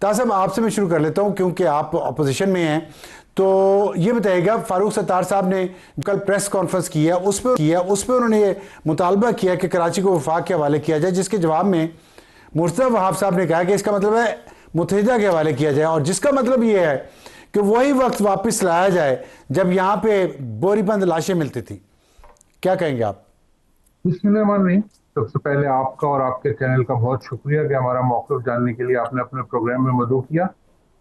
तासब आपसे मैं शुरू कर लेता हूं क्योंकि आप अपोजिशन में हैं। तो ये बताइएगा, फारूक सत्तार साहब ने कल प्रेस कॉन्फ्रेंस किया, उस पर उन्होंने ये मुतालबा किया कि कराची को वफाक के हवाले किया जाए, जिसके जवाब में मुर्तज़ा वहाब साहब ने कहा कि इसका मतलब है मुत्तहिदा के हवाले किया जाए, और जिसका मतलब ये है कि वही वक्त वापस लाया जाए जब यहाँ पे बोरीबंद लाशें मिलती थी। क्या कहेंगे आप? बिस्मिल्लाह। सबसे पहले आपका और आपके चैनल का बहुत शुक्रिया कि हमारा मौक़िफ़ जानने के लिए आपने अपने प्रोग्राम में मदऊ किया।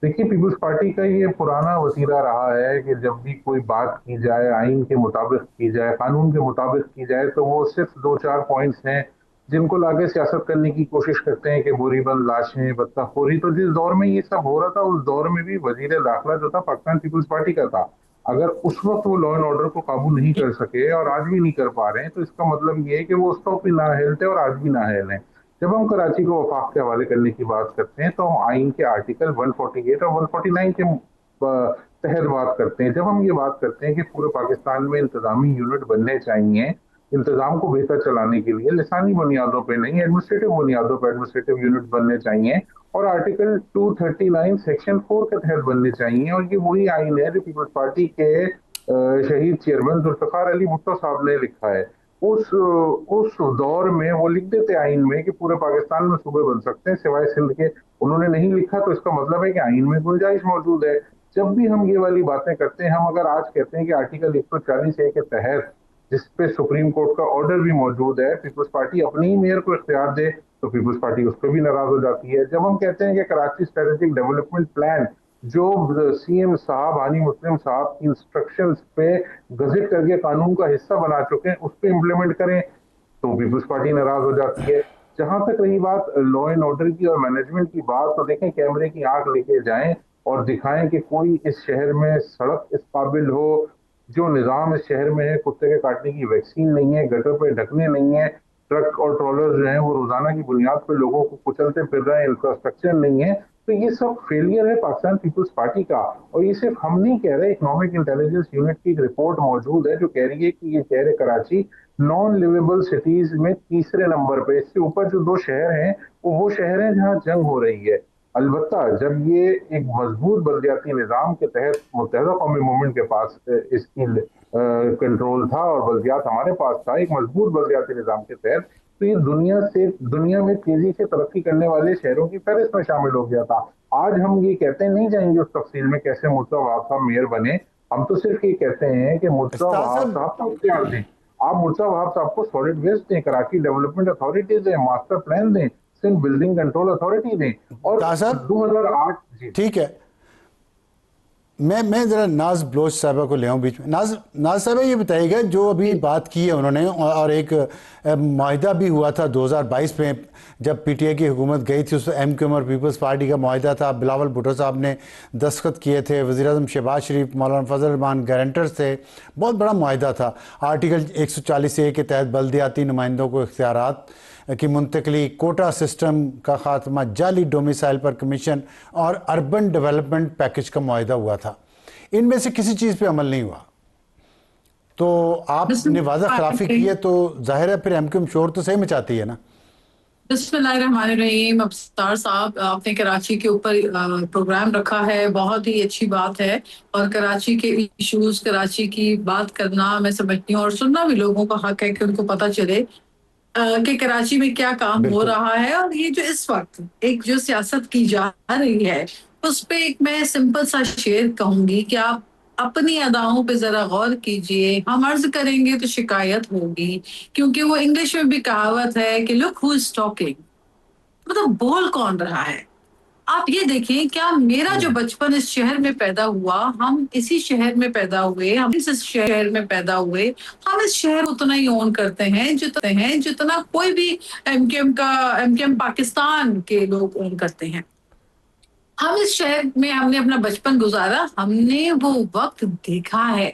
देखिए, पीपल्स पार्टी का ये पुराना वतीरा रहा है कि जब भी कोई बात की जाए, आइन के मुताबिक की जाए, कानून के मुताबिक की जाए, तो वो सिर्फ दो चार पॉइंट्स हैं जिनको लाके सियासत करने की कोशिश करते हैं कि बोरीबंद लाशें, बदताखोरी। तो जिस दौर में ये सब हो रहा था, उस दौर में भी वजीर दाखिला जो था पाकिस्तान पीपल्स पार्टी का था। अगर उस वक्त वो लॉ एंड ऑर्डर को काबू नहीं कर सके और आज भी नहीं कर पा रहे हैं, तो इसका मतलब ये है कि वो उस वक्त भी नाअहल थे और आज भी नाअहल हैं। जब हम कराची को वफाक के हवाले करने की बात करते हैं, तो हम आइन के आर्टिकल 148 और 149 के तहत बात करते हैं। जब हम ये बात करते हैं कि पूरे पाकिस्तान में इंतजामी यूनिट बनने चाहिए इंतजाम को बेहतर चलाने के लिए, लिसानी बुनियादों पर नहीं, एडमिनिस्ट्रेटिव बुनियादों पर एडमिनिस्ट्रेटिव यूनिट बनने चाहिए, और आर्टिकल 239 सेक्शन 4 के तहत बनने चाहिए। और ये वही आइन है जो पीपल्स पार्टी के शहीद चेयरमैन जुल्फिकार अली भुट्टो साहब ने लिखा है। उस दौर में वो लिख देते आइन में कि पूरे पाकिस्तान में सूबे बन सकते हैं सिवाय सिंध के। उन्होंने नहीं लिखा, तो इसका मतलब है कि आइन में गुंजाइश मौजूद है। जब भी हम ये वाली बातें करते हैं, हम अगर आज कहते हैं कि आर्टिकल 140A के तहत, जिसपे सुप्रीम कोर्ट का ऑर्डर भी मौजूद है, पीपल्स पार्टी अपनी ही मेयर को इख्तियार दे, तो पीपल्स पार्टी उस पर भी नाराज हो जाती है। जब हम कहते हैं कि कराची स्ट्रेटेजिक डेवलपमेंट प्लान जो सीएम साहब हानी मुस्लिम साहब की इंस्ट्रक्शंस पे गजट करके कानून का हिस्सा बना चुके हैं, उस पर इम्प्लीमेंट करें, तो पीपल्स पार्टी नाराज हो जाती है। जहां तक रही बात लॉ एंड ऑर्डर की और मैनेजमेंट की बात, तो देखें, कैमरे की आंख लेके जाएं और दिखाएं कि कोई इस शहर में सड़क इस काबिल हो, जो निज़ाम इस शहर में है, कुत्ते के काटने की वैक्सीन नहीं है, गटर पे ढकने नहीं है, ट्रक और ट्रॉलर जो है वो रोजाना की बुनियाद पर लोगों को कुचलते फिर रहे हैं, इंफ्रास्ट्रक्चर नहीं है। तो ये सब फेलियर है पाकिस्तान पीपल्स पार्टी का। और ये सिर्फ हम नहीं कह रहे, इकोनॉमिक इंटेलिजेंस यूनिट की एक रिपोर्ट मौजूद है जो कह रही है कि ये शहर कराची नॉन लिवेबल सिटीज में तीसरे नंबर पे। इससे ऊपर जो दो शहर हैं वो शहर हैं जहाँ जंग हो रही है। अलबत्ता जब ये एक मजबूत बलदियाती निज़ाम के तहत मुत्तहदा कौमी मूवमेंट के पास इसकी कंट्रोल था और बलदियात हमारे पास था, एक मजबूत बलदियाती निज़ाम के तहत, तो ये दुनिया में तेजी से तरक्की करने वाले शहरों की फहरिस्त में शामिल हो गया था। आज हम ये कहते हैं, नहीं जाएंगे उस तफसील में कैसे मुर्तज़ा वहाब साहब मेयर बने। हम तो सिर्फ ये कहते हैं कि मुर्तज़ा वहाब तासब साहब को इख्तियार दें। आप मुर्तज़ा वहाब साहब को सॉलिड वेस्ट दें, कराची डेवलपमेंट अथॉरिटी दें, मास्टर प्लान दें, सिंध बिल्डिंग कंट्रोल अथॉरिटी दें। और तासब 2008 जी ठीक है, मैं जरा नाज बलोच साहबा को ले आऊँ बीच में। नाज साहबा, ये बताइएगा, जो अभी बात की है उन्होंने, और एक माहिदा भी हुआ था 2022 में जब पीटीआई की हुकूमत गई थी, उस एमक्यूएम और पीपल्स पार्टी का माहिदा था, बिलावल भुट्टो साहब ने दस्तखत किए थे, वज़ीर आज़म शहबाज शरीफ, मौलाना फजल रहमान गारंटर्स थे, बहुत बड़ा माहिदा था। आर्टिकल 140A के तहत बल्दियाती नुमाइंदों को इख्तियारात की मुंतकली, कोटा सिस्टम का खात्मा, जाली डोमिसाइल पर कमीशन और अर्बन डेवलपमेंट पैकेज का मुआहिदा हुआ था। इनमें से किसी चीज़ पे अमल नहीं हुआ, तो आपने वादा खिलाफी की है, तो जाहिर है फिर एमक्यूएम शोर तो सही मचाती है ना। बिस्मिल्लाहिर्रहमानिर्रहीम। अफसार साहब, आपने कराची के ऊपर प्रोग्राम रखा है, बहुत ही अच्छी बात है। और कराची के इश्यूज, कराची की बात करना मैं समझती हूँ, और सुनना भी लोगों का हक है कि उनको पता चले कि कराची में क्या काम हो बिल्कुल। रहा है। और ये जो इस वक्त एक जो सियासत की जा रही है, उस पे एक मैं सिंपल सा शेर कहूंगी कि आप अपनी अदाओं पे जरा गौर कीजिए। हम अर्ज करेंगे तो शिकायत होगी, क्योंकि वो इंग्लिश में भी कहावत है कि लुक हु इज टॉकिंग, मतलब बोल कौन रहा है। आप ये देखें, क्या मेरा जो बचपन इस शहर में पैदा हुआ, हम इसी शहर में पैदा हुए, हम इस शहर में पैदा हुए, हम इस शहर को उतना ही ओन करते हैं जितना कोई भी एमकेएम पाकिस्तान के लोग ओन करते हैं। हम इस शहर में हमने अपना बचपन गुजारा, हमने वो वक्त देखा है।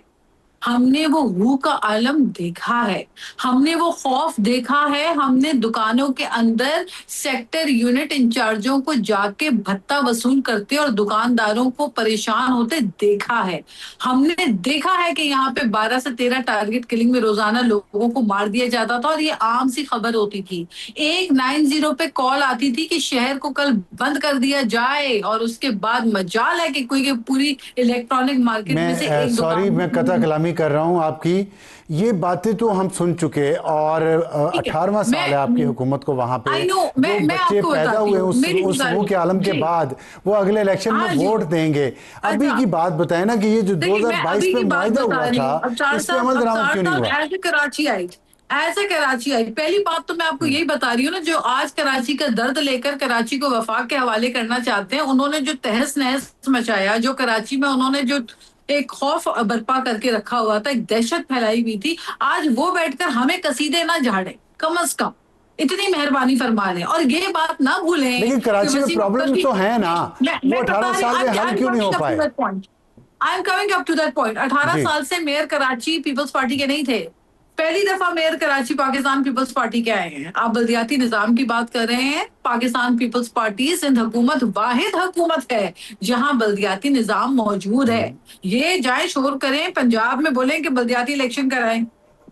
हमने वो हू का आलम देखा है, हमने वो खौफ देखा है, हमने दुकानों के अंदर सेक्टर यूनिट इंचार्जों को जाके भत्ता वसूल करते और दुकानदारों को परेशान होते देखा है। हमने देखा है कि यहाँ पे 12 से 13 टारगेट किलिंग में रोजाना लोगों को मार दिया जाता था और ये आम सी खबर होती थी। 190 पे कॉल आती थी कि शहर को कल बंद कर दिया जाए और उसके बाद मजाल है कि कोई पूरी इलेक्ट्रॉनिक मार्केट में से मैं एक सॉरी, मैं कथा दुकान। कलामी कर रहा हूँ आपकी। ये बातें तो हम सुन चुके, और ठीक है, 18वां साल है आपकी हुकूमत को वहां पे। आई नो, जो मैं बच्चे आपको पैदा बताती हुए हूँ, मेरी उस वो के आलम के जी, बाद वो अगले इलेक्शन में हाँ जी, वोट देंगे। अभी अच्छा। की बात बताए ना कि ये जो देखिए, मैं 2022 अभी पे की बात मुआहिदा बता हुआ रही था, हूँ। अब 4 इस पे साल, अमल अब दरामद 4 क्यों नहीं साल हुआ? ऐसे कराची आई। पहली बात तो मैं आपको यही बता रही हूँ ना, जो आज कराची का दर्द लेकर कराची को वफाक के हवाले करना चाहते हैं, उन्होंने जो तहस नहस मचाया, जो कराची में उन्होंने जो एक खौफ बर्पा करके रखा हुआ था, एक दहशत फैलाई हुई थी, आज वो बैठकर हमें कसीदे ना झाड़े, कम अज कम इतनी मेहरबानी फरमा लें। और ये बात ना भूलें लेकिन कि कराची में वसीम अख्तर प्रॉब्लम की, तो है ना, वो मैं 18 बता रही हूँ, साल में आई हल एम क्यों नहीं हो कमिंग अप टू पाए? That point. I am coming up to that point. 18 जी, साल से मेयर कराची पीपल्स पार्टी के नहीं थे। पहली दफा mayor Karachi Pakistan Peoples Party के आए हैं। आप बल्दियाती निजाम की बात कर रहे हैं, पाकिस्तान पीपल्स पार्टी सिंध हुकूमत वाहिद हुकूमत है जहां बल्दियाती निजाम मौजूद है। ये जाए शोर करें पंजाब में, बोले कि बल्दियाती इलेक्शन कराएं,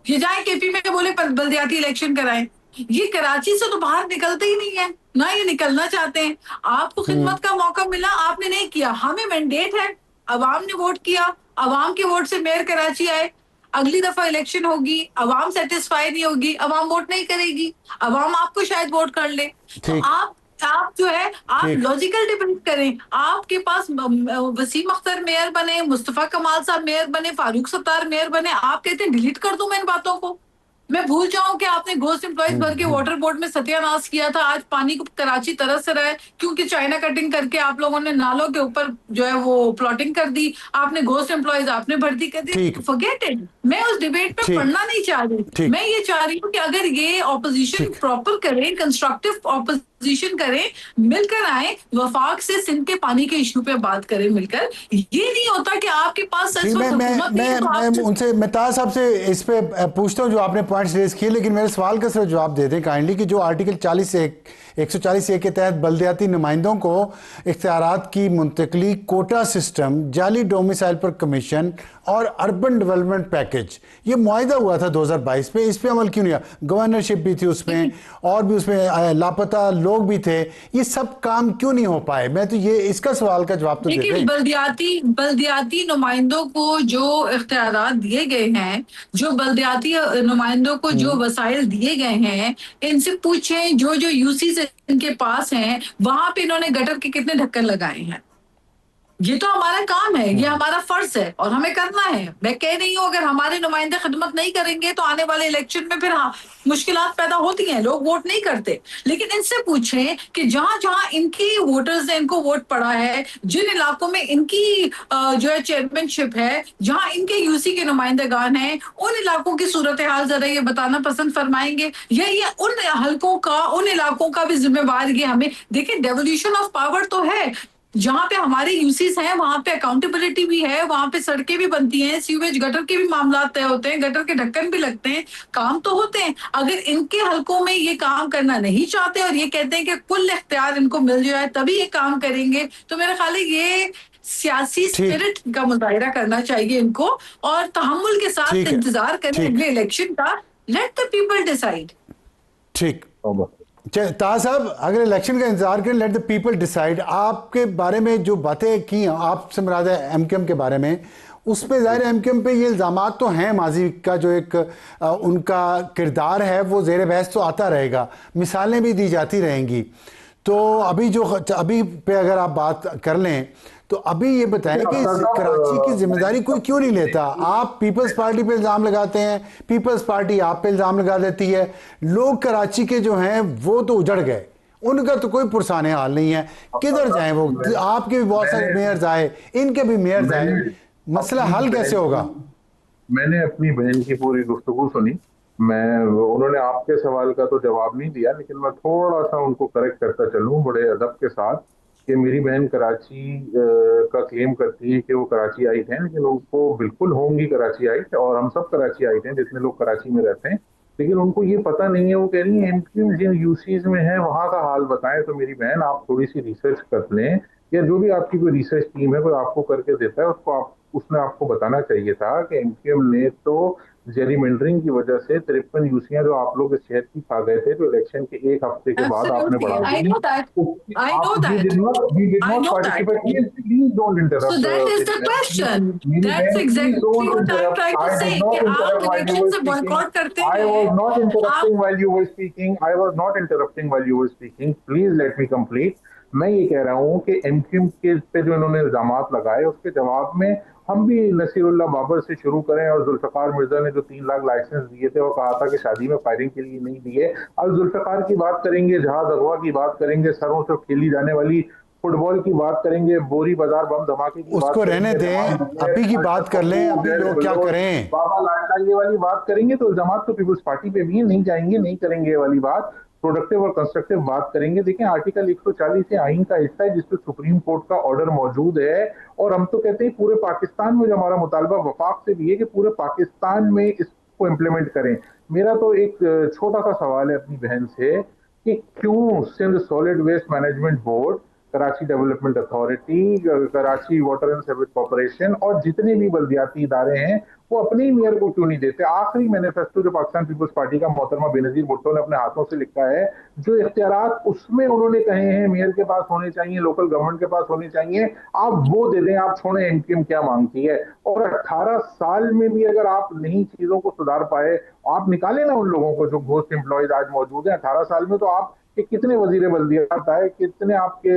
ये जाए केपी में बोले बल्दियाती इलेक्शन कराएं। ये कराची से तो बाहर निकलते ही नहीं है, ना ये निकलना चाहते हैं। आपको खिदमत का मौका मिला, आपने नहीं किया। हमें मैंडेट है, अवाम ने वोट किया, अवाम के वोट से मेयर कराची आए। अगली दफा इलेक्शन होगी, अवाम सेटिस्फाई नहीं होगी, अवाम वोट नहीं करेगी, अवाम आपको शायद वोट कर ले। तो ठीक आप जो है, आप ठीक। लॉजिकल डिबेट करें। आपके पास वसीम अख्तर मेयर बने, मुस्तफा कमाल साहब मेयर बने, फारूक सत्तार मेयर बने, आप कहते हैं डिलीट कर दूं मैं इन बातों को, मैं भूल जाऊं कि आपने घोस्ट एम्प्लॉयज भर के वाटर बोर्ड में सत्यानाश किया था। आज पानी को कराची तरस रहा है क्योंकि चाइना कटिंग करके आप लोगों ने नालों के ऊपर जो है वो प्लॉटिंग कर दी, आपने घोस्ट एम्प्लॉयज आपने भर्ती कर दी। ठीक फॉरगेट इट, मैं उस डिबेट में ठीक पढ़ना नहीं चाह रही। ठीक मैं ये चाह रही हूँ कि अगर ये ऑपोजिशन ठीक। प्रॉपर करे, कंस्ट्रक्टिव ऑपोजिशन करे, मिलकर आए, वफाक से सिंध के पानी के इशू पे बात करें मिलकर। ये नहीं होता कि आपके पास ठीक, सच वक्त हुकूमत नहीं है तो मैं आप उनसे, मैं ताज साहब से इस पे पूछता हूँ जो आपने पॉइंट्स रेज किए, लेकिन मेरे सवाल का सिर्फ जवाब दे दें काइंडली कि जो आर्टिकल 40 से 140 के तहत बल्दियाती नुमाइंदों को इख्तियारात की मुंतकली, कोटा सिस्टम, जाली डोमिसाइल पर कमीशन और अर्बन डेवलपमेंट पैकेज, ये मुआहिदा हुआ था 2022 में, इस पे अमल क्यों नहीं हुआ? गवर्नरशिप भी थी उसमें, और भी उसमें लापता लोग भी थे, ये सब काम क्यों नहीं हो पाए? मैं तो ये इसका सवाल का जवाब तो दे देखिए, दें। बल्दियाती नुमाइंदों को जो इख्तियारात दिए गए हैं, जो बल्दियाती नुमाइंदों को जो वसाइल दिए गए हैं, इनसे पूछें जो जो यूसी से इनके पास हैं, वहां पे इन्होंने गटर के कितने ढक्कन लगाए हैं। ये तो हमारा काम है, ये हमारा फर्ज है और हमें करना है। मैं कह रही हूँ अगर हमारे नुमाइंदे खिदमत नहीं करेंगे तो आने वाले इलेक्शन में फिर हाँ मुश्किलात पैदा होती हैं, लोग वोट नहीं करते। लेकिन इनसे पूछें कि जहां जहां इनकी वोटर्स ने इनको वोट पड़ा है, जिन इलाकों में इनकी जो है चेयरमैनशिप है, जहां इनके यूसी के नुमाइंदेगान हैं, उन इलाकों की सूरत हाल जरा ये बताना पसंद फरमाएंगे, या ये उन हलकों का, उन इलाकों का भी जिम्मेवार ये हमें। देखिए, डेवोल्यूशन ऑफ पावर तो है, जहां पे हमारे यूसीस हैं वहां पे अकाउंटेबिलिटी भी है, वहां पे सड़कें भी बनती हैं, सीवेज गटर के भी मामला तय होते हैं, गटर के ढक्कन भी लगते हैं, काम तो होते हैं। अगर इनके हलकों में ये काम करना नहीं चाहते और ये कहते हैं कि कुल इख्तियार इनको मिल जाए तभी ये काम करेंगे, तो मेरा ख्याल है ये सियासी ठीक स्पिरिट का मुजाहिरा करना चाहिए इनको और तहम्मुल के साथ ठीक है। इंतजार करें ठीक अगले इलेक्शन का। Late the people decide. ठीक। ताज साहब, अगर इलेक्शन का इंतजार करें, लेट द पीपल डिसाइड। आपके बारे में जो बातें की, आपसे मुराद है एमकेएम के बारे में, उसमें ज़ाहिर एमकेएम पे ये इल्ज़ामात तो हैं, माजी का जो एक उनका किरदार है वो ज़ेर बहस तो आता रहेगा, मिसालें भी दी जाती रहेंगी। तो अभी पे अगर आप बात कर लें तो अभी ये बताएं कि कराची की जिम्मेदारी कोई क्यों नहीं लेता? आप पीपल्स पार्टी पे इल्ज़ाम लगाते हैं, पीपल्स पार्टी आप पे इल्ज़ाम लगा देती है, लोग कराची के जो हैं वो तो उजड़ गए, उनका तो कोई पुरसाने हाल नहीं है, किधर जाएं वो? आपके भी बहुत सारे मेयर्स आए, इनके भी मेयर्स आए, मसला हल कैसे होगा? मैंने अपनी बहन की पूरी गुफ्तगू सुनी, उन्होंने आपके सवाल का तो जवाब नहीं दिया, लेकिन मैं थोड़ा सा उनको करेक्ट करता चलूं बड़े अदब के साथ कि मेरी बहन कराची का क्लेम करती है कि वो कराची आइट है, लेकिन उनको बिल्कुल होंगी कराची आइट, और हम सब कराची आइट हैं जितने लोग कराची में रहते हैं, लेकिन उनको ये पता नहीं है। वो कह रही है एमक्यू जिन यूसीज में है वहां का हाल बताएं। तो मेरी बहन, आप थोड़ी सी रिसर्च कर लें, या जो भी आपकी कोई रिसर्च टीम है कोई आपको करके देता है उसको, आप उसने आपको बताना चाहिए था कि एमक्यूएम ने तो जेरीमेंडरिंग की वजह से 53 यूसियां जो आप लोग इस शहर की खा गए थे, जो इलेक्शन के एक हफ्ते के बाद आपने Absolutely. बढ़ा I दी, know that. उसकी I know आप that. We did I not know that. Participate. Please don't So interrupt that is मेरी the बहन, question. मेरी That's बहन, please exactly don't what I'm interrupt. trying to I say did not कि आप interrupt while you election were से speaking. Boycott करते I was हैं not आप। interrupting while you were speaking. I was not interrupting while you were speaking. Please let me complete. मैं ये कह रहा हूँ कि एमक्यूएम के पे जो इन्होंने इल्जामात लगाए उसके जवाब में हम भी नसीरुल्लाह बाबर से शुरू करें, और जुल्फकार मिर्जा ने जो 3 लाख लाइसेंस दिए थे और कहा था कि शादी में फायरिंग के लिए नहीं दिए। अब जुल्फकार की बात करेंगे, जहाज अगवा की बात करेंगे, सरों से खेली जाने वाली फुटबॉल की बात करेंगे, बोरी बाजार बम धमाके की बात उसको रहने करेंगे, दें, अभी की बात कर लें, अभी लोग क्या करें। बाबा लाडला ये वाली बात करेंगे, तो इल्जामात तो पीपल्स पार्टी पे भी नहीं जाएंगे, नहीं करेंगे ये वाली बात। प्रोडक्टिव और कंस्ट्रक्टिव बात करेंगे। देखिए, आर्टिकल 140 से आइन का हिस्सा है जिसपे सुप्रीम कोर्ट का ऑर्डर मौजूद है, और हम तो कहते हैं पूरे पाकिस्तान में, जो हमारा मुतालबा वफाक से भी है कि पूरे पाकिस्तान में इसको इम्प्लीमेंट करें। मेरा तो एक छोटा सा सवाल है अपनी बहन से कि क्यों Sindh solid waste management board, Karachi development authority, Karachi water and sewage corporation और जितने भी बल्दियाती इदारे हैं वो अपने ही मेयर को क्यों नहीं देते। आखिरी मैनिफेस्टो जो पाकिस्तान पीपल्स पार्टी का मोहतरमा बेनजीर भुट्टो ने अपने हाथों से लिखा है, जो इख्तियारात उसमें उन्होंने कहे हैं मेयर के पास होने चाहिए, लोकल गवर्नमेंट के पास होने चाहिए, आप वो दे दें। आप छोड़ें एमक्यूएम क्या मांगती है। और 18 साल में भी अगर आप नहीं चीजों को सुधार पाए, आप निकाले ना उन लोगों को जो घोस्ट एम्प्लॉयज आज मौजूद है 18 साल में। तो आप कि कितने वजीर बल्दियात आए, कितने आपके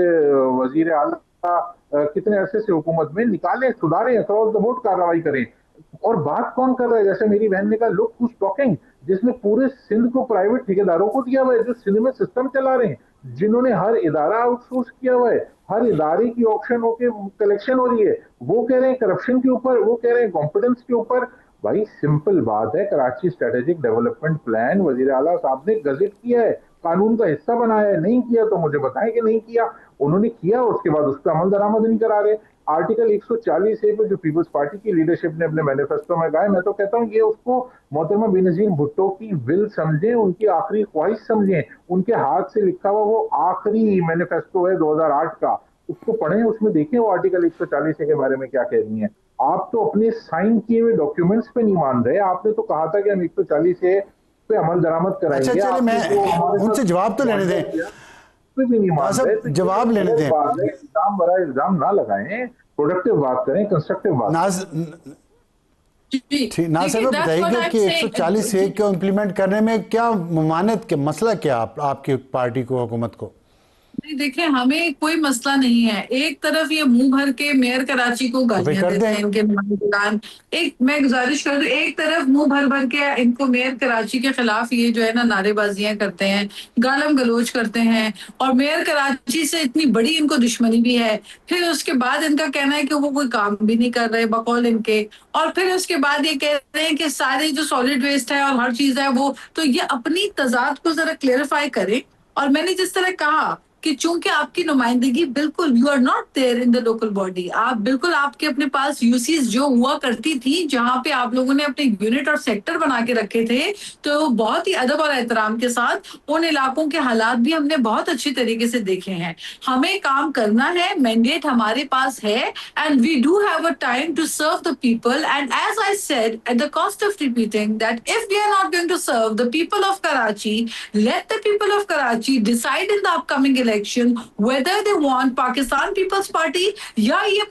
वजीर आला कितने अरसे से हुकूमत में, निकालें, सुधारें, अक्रॉस द बोर्ड कार्रवाई करें। और बात कौन कर रहा है? जैसे मेरी बहन ने कहा, लुक हुज टॉकिंग, जिसने पूरे सिंध को प्राइवेट ठेकेदारों को दिया हुआ है, जो सिंध में सिस्टम चला रहे हैं, जिन्होंने हर इदारा आउटसोर्स किया हुआ है, हर इदारे की ऑप्शन होके कलेक्शन हो रही है। वो कह रहे हैं करप्शन के ऊपर, वो कह रहे हैं कॉम्पिटेंस के ऊपर। भाई सिंपल बात है, कराची स्ट्रेटेजिक डेवलपमेंट प्लान वजीर आला साहब ने गजट किया है, कानून का हिस्सा बनाया है। नहीं किया तो मुझे बताएं कि नहीं किया। उन्होंने किया, उसके बाद उस पर अमल दरामद नहीं करा रहे। आर्टिकल 140 ए पे जो पीपल्स पार्टी की लीडरशिप ने अपने मैनिफेस्टो में कहा है, मैं तो कहता हूँ ये उसको मोहतरमा बेनजीर भुट्टो की विल समझें, उनकी आखिरी ख्वाहिश समझें। उनके हाथ से लिखा हुआ वो आखिरी मैनिफेस्टो है 2008 का, उसको पढ़ें, उसमें देखें वो आर्टिकल 140 ए के बारे में क्या कह रही है। आप तो अपने साइन किए हुए डॉक्यूमेंट्स पे नहीं मान रहे। आपने तो कहा था कि हम 140 ए पे अमल दरामद कराएंगे। अच्छा चलिए, मैं उनसे जवाब तो लेने दें, भी नहीं मान रहे, तो जवाब लेने दें। इल्जाम बड़ा इल्जाम ना लगाएं, प्रोडक्टिव बात करें, कंस्ट्रक्टिव बात। ठीक, नाज साहब बताइए कि 140 ए को इम्प्लीमेंट करने में क्या ममानत के मसला क्या आपकी पार्टी को, हुकूमत को? नहीं, देखिए, हमें कोई मसला नहीं है। एक तरफ ये मुंह भर के मेयर कराची को गालियां देते हैं इनके नुमाइंदगान। एक मैं गुजारिश कर दूं, एक तरफ मुंह भर भर के इनको मेयर कराची के खिलाफ ये जो है ना नारेबाजियां करते हैं, गालम गलोच करते हैं, और मेयर कराची से इतनी बड़ी इनको दुश्मनी भी है। फिर उसके बाद इनका कहना है कि वो कोई काम भी नहीं कर रहे बकौल इनके, और फिर उसके बाद ये कह रहे हैं कि सारे जो सॉलिड वेस्ट है और हर चीज है वो, तो ये अपनी तजाद को जरा क्लेरिफाई करें। और मैंने जिस तरह कहा कि चूंकि आपकी नुमाइंदगी बिल्कुल, you are not there in the local body, आप बिल्कुल, आपके अपने पास यूसीज जो हुआ करती थी जहां पे आप लोगों ने अपने यूनिट और सेक्टर बना के रखे थे, तो बहुत ही अदब और एहतराम के साथ उन इलाकों के हालात भी हमने बहुत अच्छी तरीके से देखे हैं। हमें काम करना है, मैंडेट हमारे पास है, and we do have a time to serve the people. And as I said at the cost of repeating that if we are not going to serve the people of Karachi, let the people of Karachi decide in the upcoming election whether they want Pakistan People's Party या ये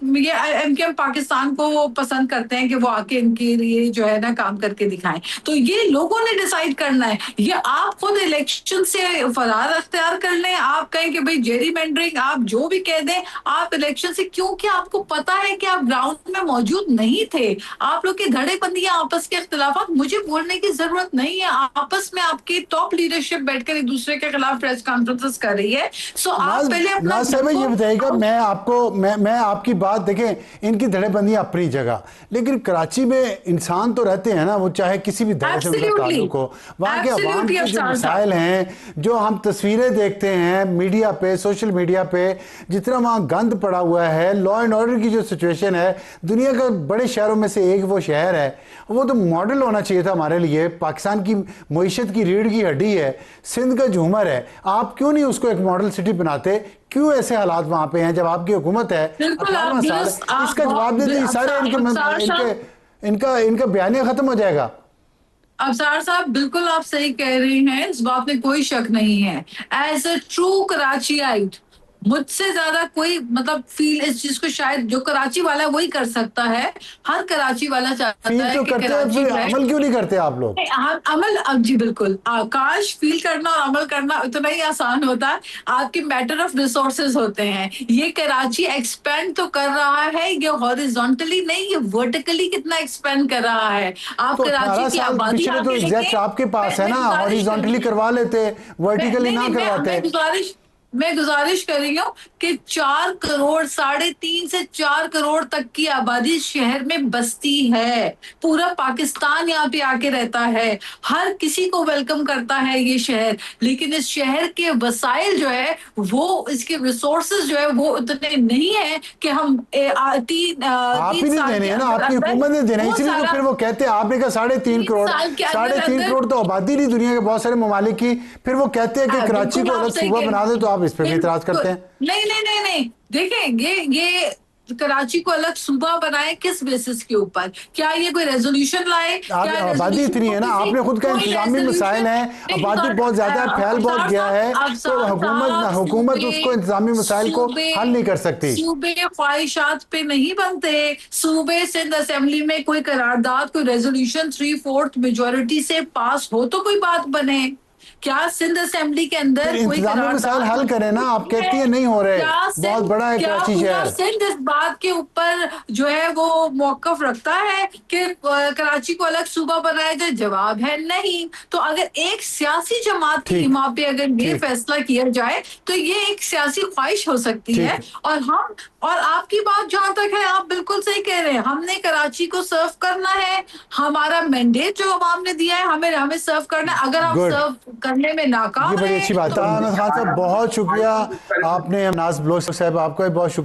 MQM Pakistan को वो पसंद करते हैं कि वो आके इनके लिए जो है ना काम करके दिखाएं। तो ये लोगों ने डिसाइड करना है। ये आप खुद इलेक्शन से फरार अख्तियार कर लें, आप कहें कि भाई जेरीमेंडरिंग, आप जो भी कह दें, आप इलेक्शन से, क्योंकि आपको पता है कि आप ग्राउंड में मौजूद नहीं थे। आप लोग की धड़ेबंदियां, आपस के इख्तिलाफात, मुझे बोलने की जरूरत नहीं है। आपस में आपकी टॉप लीडरशिप बैठकर एक दूसरे के खिलाफ प्रेस कॉन्फ्रेंसेस कर रही है। सो आप पहले अपना नाज साहब ये बताइएगा, मैं आपकी बात देखें, इनकी धड़ेबंदी अपनी जगह, लेकिन कराची में इंसान तो रहते हैं ना, वो चाहे किसी भी धड़े से उनका ताल्लुक हो, वहाँ के अवाम के जो मसाइल हैं, जो हम तस्वीरें देखते हैं मीडिया पे, सोशल मीडिया पे, जितना वहाँ गंद पड़ा हुआ है, लॉ एंड ऑर्डर की जो सिचुएशन है, दुनिया का बड़े शहरों में से एक वो शहर है, वो तो मॉडल होना चाहिए था हमारे लिए। पाकिस्तान की मईशत की रीढ़ की हड्डी है, सिंध का झूमर है, आप क्यों नहीं उसको एक मॉडल सिटी बनाते? क्यों ऐसे हालात वहां पे हैं जब आपकी हुकूमत है? 18 साल, इसका जवाब दे दें, सारे इनका बयानिया खत्म हो जाएगा। अफसार साहब बिल्कुल आप सही कह रहे हैं, इस बात में कोई शक नहीं है। एज अ ट्रू कराचीआइट, मुझसे ज्यादा कोई मतलब फील इस चीज को शायद जो कराची वाला है वही कर सकता है। हर कराची वाला चाहता है तो कि करते कराची हैं, में अमल क्यों नहीं करते आप लोग? अमल जी बिल्कुल, आकाश फील करना और अमल करना इतना ही आसान होता है, आपके मैटर ऑफ रिसोर्सेज होते हैं। ये कराची एक्सपेंड तो कर रहा है, ये हॉरिजॉन्टली नहीं, ये वर्टिकली कितना एक्सपेंड कर रहा है। आप तो कराची की आबादी पिछले तो एग्जैक्ट आपके पास है ना, हॉरिजॉन्टली करवा लेते, वर्टिकली ना करवाते। मैं गुजारिश कर रही हूँ कि 4 करोड़ 3.5 से 4 करोड़ तक की आबादी शहर में बसती है। पूरा पाकिस्तान यहाँ पे आके रहता है, हर किसी को वेलकम करता है ये शहर, लेकिन इस शहर के वसाइल जो है वो, इसके रिसोर्सेज जो है वो उतने नहीं है कि हम आप ही नहीं देने हैं ना, आपकी हुकूमत ने देना, इसलिए तो फिर वो कहते हैं, आपने कहा 3.5 करोड़, 3.5 करोड़ तो आबादी नहीं दुनिया के बहुत सारे ममालिक की, फिर वो कहते हैं कि कराची को अलग सूबा बना दे, तो आप इस पर भी इतराज करते हैं। नहीं, देखें ये कराची को अलग सूबा बनाए किस बेसिस के ऊपर? क्या ये कोई रेजोल्यूशन लाए? आबादी इतनी है ना, आपने खुद का इंतजामी मसाइल है, आबादी बहुत ज्यादा है, फैल बहुत गया है, तो हुकूमत उसको इंतजामी मसाइल को हल नहीं कर सकती। सूबे ख्वाहिशात पे नहीं बनते। सूबे सिंध असेंबली में कोई करारदाद, कोई रेजोल्यूशन 3/4 मेजोरिटी से पास हो तो कोई बात बने। क्या सिंध असेंबली के अंदर कोई इंतजामी मसाइल हल करें ना, आप कहती है नहीं हो रहे, बहुत बड़ा है कराची शहर। सिंध इस बात के ऊपर जो है वो मौकफ रखता है कि कराची को अलग सूबा बनाया जाए? जवाब है नहीं। तो अगर एक सियासी जमात की हिमा पे अगर ये फैसला किया जाए तो ये एक सियासी ख्वाहिश हो सकती है। और आपकी बात जहां तक है, आप बिल्कुल सही कह रहे हैं, हमने कराची को सर्व करना है, हमारा मैंडेट जो अवाम ने दिया है हमें सर्व करना है। अगर आप सर्व करने में नाकाम, ये बड़ी अच्छी बात है। खान साहब बहुत शुक्रिया, आपने नाज बलोच साहब, आपका भी बहुत शुक्रिया।